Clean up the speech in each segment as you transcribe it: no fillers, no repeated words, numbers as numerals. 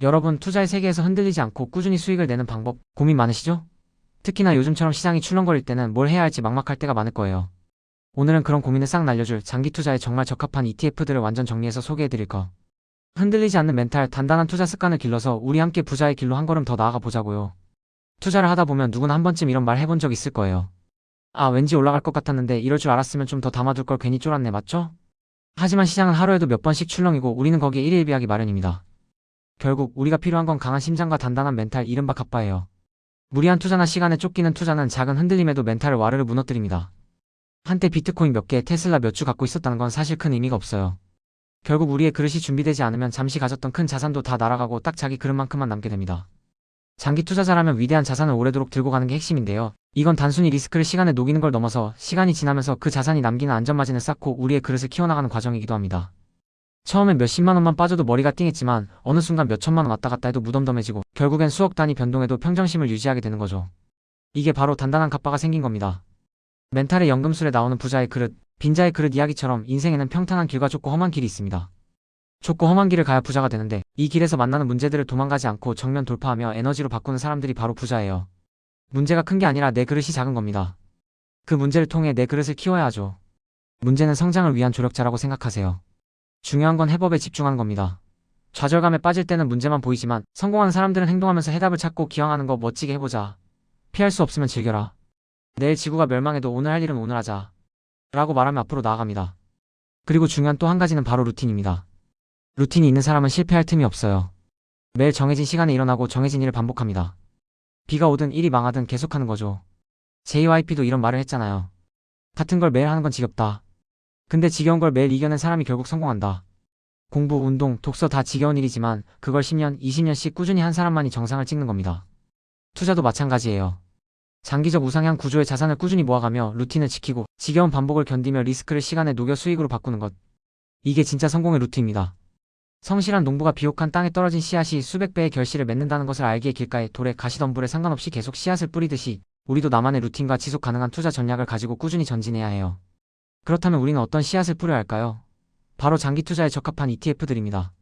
여러분, 투자의 세계에서 흔들리지 않고 꾸준히 수익을 내는 방법 고민 많으시죠? 특히나 요즘처럼 시장이 출렁거릴 때는 뭘 해야 할지 막막할 때가 많을 거예요. 오늘은 그런 고민을 싹 날려줄 장기 투자에 정말 적합한 ETF들을 완전 정리해서 소개해드릴 거. 흔들리지 않는 멘탈, 단단한 투자 습관을 길러서 우리 함께 부자의 길로 한 걸음 더 나아가 보자고요. 투자를 하다 보면 누구나 한 번쯤 이런 말 해본 적 있을 거예요. 아, 왠지 올라갈 것 같았는데 이럴 줄 알았으면 좀 더 담아둘 걸 괜히 쫄았네, 맞죠? 하지만 시장은 하루에도 몇 번씩 출렁이고 우리는 거기에 일일비하기 마련입니다. 결국 우리가 필요한 건 강한 심장과 단단한 멘탈, 이른바 갑바예요. 무리한 투자나 시간에 쫓기는 투자는 작은 흔들림에도 멘탈을 와르르 무너뜨립니다. 한때 비트코인 몇 개, 테슬라 몇 주 갖고 있었다는 건 사실 큰 의미가 없어요. 결국 우리의 그릇이 준비되지 않으면 잠시 가졌던 큰 자산도 다 날아가고 딱 자기 그릇만큼만 남게 됩니다. 장기 투자자라면 위대한 자산을 오래도록 들고 가는 게 핵심인데요. 이건 단순히 리스크를 시간에 녹이는 걸 넘어서 시간이 지나면서 그 자산이 남기는 안전마진을 쌓고 우리의 그릇을 키워나가는 과정이기도 합니다. 처음엔 몇십만 원만 빠져도 머리가 띵했지만 어느 순간 몇천만 원 왔다 갔다 해도 무덤덤해지고 결국엔 수억 단위 변동에도 평정심을 유지하게 되는 거죠. 이게 바로 단단한 갑바가 생긴 겁니다. 멘탈의 연금술에 나오는 부자의 그릇, 빈자의 그릇 이야기처럼 인생에는 평탄한 길과 좁고 험한 길이 있습니다. 좁고 험한 길을 가야 부자가 되는데 이 길에서 만나는 문제들을 도망가지 않고 정면 돌파하며 에너지로 바꾸는 사람들이 바로 부자예요. 문제가 큰 게 아니라 내 그릇이 작은 겁니다. 그 문제를 통해 내 그릇을 키워야 하죠. 문제는 성장을 위한 조력자라고 생각하세요. 중요한 건 해법에 집중하는 겁니다. 좌절감에 빠질 때는 문제만 보이지만 성공하는 사람들은 행동하면서 해답을 찾고 기왕하는 거 멋지게 해보자. 피할 수 없으면 즐겨라. 내일 지구가 멸망해도 오늘 할 일은 오늘 하자. 라고 말하며 앞으로 나아갑니다. 그리고 중요한 또 한 가지는 바로 루틴입니다. 루틴이 있는 사람은 실패할 틈이 없어요. 매일 정해진 시간에 일어나고 정해진 일을 반복합니다. 비가 오든 일이 망하든 계속하는 거죠. JYP도 이런 말을 했잖아요. 같은 걸 매일 하는 건 지겹다. 근데 지겨운 걸 매일 이겨낸 사람이 결국 성공한다. 공부, 운동, 독서 다 지겨운 일이지만 그걸 10년, 20년씩 꾸준히 한 사람만이 정상을 찍는 겁니다. 투자도 마찬가지예요. 장기적 우상향 구조의 자산을 꾸준히 모아가며 루틴을 지키고 지겨운 반복을 견디며 리스크를 시간에 녹여 수익으로 바꾸는 것. 이게 진짜 성공의 루트입니다. 성실한 농부가 비옥한 땅에 떨어진 씨앗이 수백 배의 결실을 맺는다는 것을 알기에 길가에 돌에 가시덤불에 상관없이 계속 씨앗을 뿌리듯이 우리도 나만의 루틴과 지속 가능한 투자 전략을 가지고 꾸준히 전진해야 해요. 그렇다면 우리는 어떤 씨앗을 뿌려야 할까요? 바로 장기 투자에 적합한 ETF들입니다.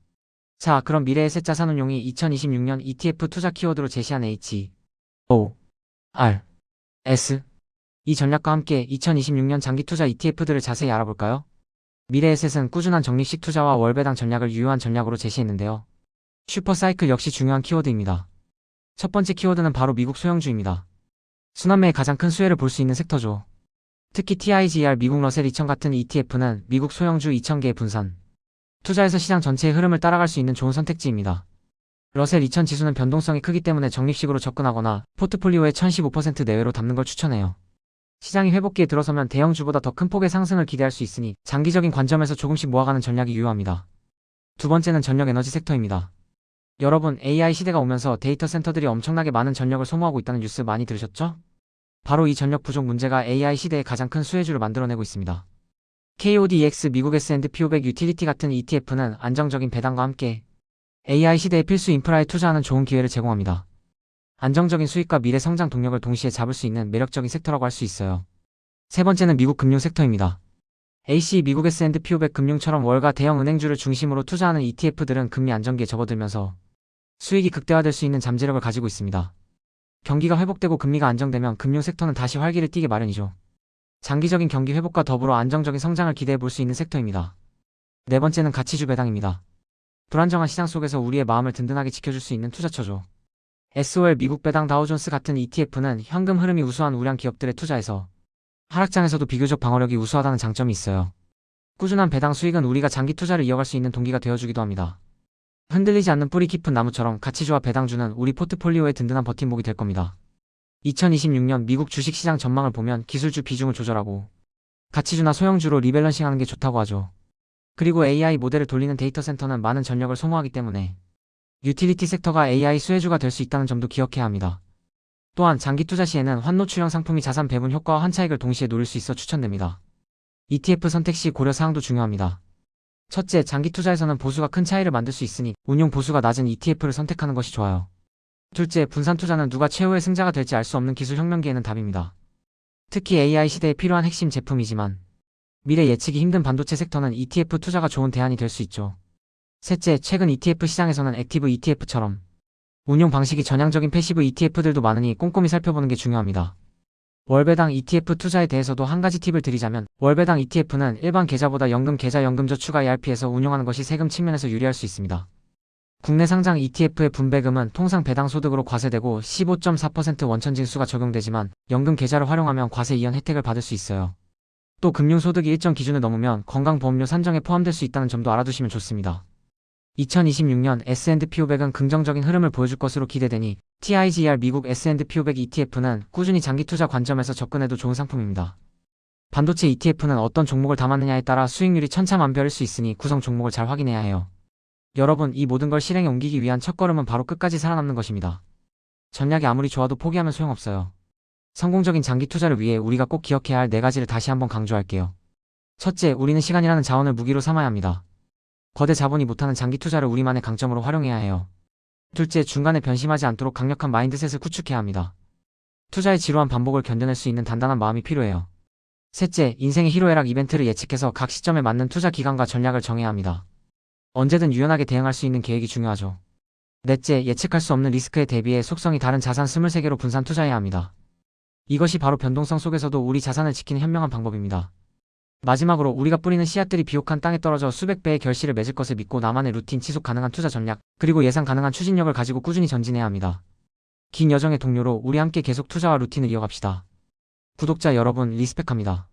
자, 그럼 미래의 셋 자산운용이 2026년 ETF 투자 키워드로 제시한 H, O, R, S. 이 전략과 함께 2026년 장기 투자 ETF들을 자세히 알아볼까요? 미래의 셋은 꾸준한 적립식 투자와 월배당 전략을 유효한 전략으로 제시했는데요. 슈퍼사이클 역시 중요한 키워드입니다. 첫 번째 키워드는 바로 미국 소형주입니다. 순환매의 가장 큰 수혜를 볼 수 있는 섹터죠. 특히 TIGR 미국 러셀 2000 같은 ETF는 미국 소형주 2000개의 분산. 투자에서 시장 전체의 흐름을 따라갈 수 있는 좋은 선택지입니다. 러셀 2000 지수는 변동성이 크기 때문에 적립식으로 접근하거나 포트폴리오의 1015% 내외로 담는 걸 추천해요. 시장이 회복기에 들어서면 대형주보다 더 큰 폭의 상승을 기대할 수 있으니 장기적인 관점에서 조금씩 모아가는 전략이 유효합니다. 두 번째는 전력 에너지 섹터입니다. 여러분, AI 시대가 오면서 데이터 센터들이 엄청나게 많은 전력을 소모하고 있다는 뉴스 많이 들으셨죠? 바로 이 전력 부족 문제가 AI 시대의 가장 큰 수혜주를 만들어내고 있습니다. KODX 미국 S&P 500 유틸리티 같은 ETF는 안정적인 배당과 함께 AI 시대의 필수 인프라에 투자하는 좋은 기회를 제공합니다. 안정적인 수익과 미래 성장 동력을 동시에 잡을 수 있는 매력적인 섹터라고 할 수 있어요. 세 번째는 미국 금융 섹터입니다. AC 미국 S&P 500 금융처럼 월가 대형 은행주를 중심으로 투자하는 ETF들은 금리 안정기에 접어들면서 수익이 극대화될 수 있는 잠재력을 가지고 있습니다. 경기가 회복되고 금리가 안정되면 금융 섹터는 다시 활기를 띠게 마련이죠. 장기적인 경기 회복과 더불어 안정적인 성장을 기대해 볼 수 있는 섹터입니다. 네 번째는 가치주 배당입니다. 불안정한 시장 속에서 우리의 마음을 든든하게 지켜줄 수 있는 투자처죠. SOL 미국 배당 다우존스 같은 ETF는 현금 흐름이 우수한 우량 기업들에 투자해서 하락장에서도 비교적 방어력이 우수하다는 장점이 있어요. 꾸준한 배당 수익은 우리가 장기 투자를 이어갈 수 있는 동기가 되어주기도 합니다. 흔들리지 않는 뿌리 깊은 나무처럼 가치주와 배당주는 우리 포트폴리오의 든든한 버팀목이 될 겁니다. 2026년 미국 주식시장 전망을 보면 기술주 비중을 조절하고 가치주나 소형주로 리밸런싱하는 게 좋다고 하죠. 그리고 AI 모델을 돌리는 데이터 센터는 많은 전력을 소모하기 때문에 유틸리티 섹터가 AI 수혜주가 될 수 있다는 점도 기억해야 합니다. 또한 장기 투자 시에는 환노출형 상품이 자산 배분 효과와 환차익을 동시에 노릴 수 있어 추천됩니다. ETF 선택 시 고려 사항도 중요합니다. 첫째, 장기 투자에서는 보수가 큰 차이를 만들 수 있으니 운용 보수가 낮은 ETF를 선택하는 것이 좋아요. 둘째, 분산 투자는 누가 최후의 승자가 될지 알 수 없는 기술 혁명기에는 답입니다. 특히 AI 시대에 필요한 핵심 제품이지만 미래 예측이 힘든 반도체 섹터는 ETF 투자가 좋은 대안이 될 수 있죠. 셋째, 최근 ETF 시장에서는 액티브 ETF처럼 운용 방식이 전향적인 패시브 ETF들도 많으니 꼼꼼히 살펴보는 게 중요합니다. 월배당 ETF 투자에 대해서도 한 가지 팁을 드리자면, 월배당 ETF는 일반 계좌보다 연금 계좌 연금저축 IRP에서 운용하는 것이 세금 측면에서 유리할 수 있습니다. 국내 상장 ETF의 분배금은 통상 배당 소득으로 과세되고 15.4% 원천징수가 적용되지만, 연금 계좌를 활용하면 과세 이연 혜택을 받을 수 있어요. 또 금융소득이 일정 기준을 넘으면 건강보험료 산정에 포함될 수 있다는 점도 알아두시면 좋습니다. 2026년 S&P 500은 긍정적인 흐름을 보여줄 것으로 기대되니 TIGR 미국 S&P 500 ETF는 꾸준히 장기 투자 관점에서 접근해도 좋은 상품입니다. 반도체 ETF는 어떤 종목을 담았느냐에 따라 수익률이 천차만별일 수 있으니 구성 종목을 잘 확인해야 해요. 여러분, 이 모든 걸 실행에 옮기기 위한 첫걸음은 바로 끝까지 살아남는 것입니다. 전략이 아무리 좋아도 포기하면 소용없어요. 성공적인 장기 투자를 위해 우리가 꼭 기억해야 할 4가지를 다시 한번 강조할게요. 첫째, 우리는 시간이라는 자원을 무기로 삼아야 합니다. 거대 자본이 못하는 장기 투자를 우리만의 강점으로 활용해야 해요. 둘째, 중간에 변심하지 않도록 강력한 마인드셋을 구축해야 합니다. 투자의 지루한 반복을 견뎌낼 수 있는 단단한 마음이 필요해요. 셋째, 인생의 희로애락 이벤트를 예측해서 각 시점에 맞는 투자 기간과 전략을 정해야 합니다. 언제든 유연하게 대응할 수 있는 계획이 중요하죠. 넷째, 예측할 수 없는 리스크에 대비해 속성이 다른 자산 23개로 분산 투자해야 합니다. 이것이 바로 변동성 속에서도 우리 자산을 지키는 현명한 방법입니다. 마지막으로, 우리가 뿌리는 씨앗들이 비옥한 땅에 떨어져 수백 배의 결실을 맺을 것을 믿고 나만의 루틴, 지속 가능한 투자 전략, 그리고 예상 가능한 추진력을 가지고 꾸준히 전진해야 합니다. 긴 여정의 동료로 우리 함께 계속 투자와 루틴을 이어갑시다. 구독자 여러분, 리스펙합니다.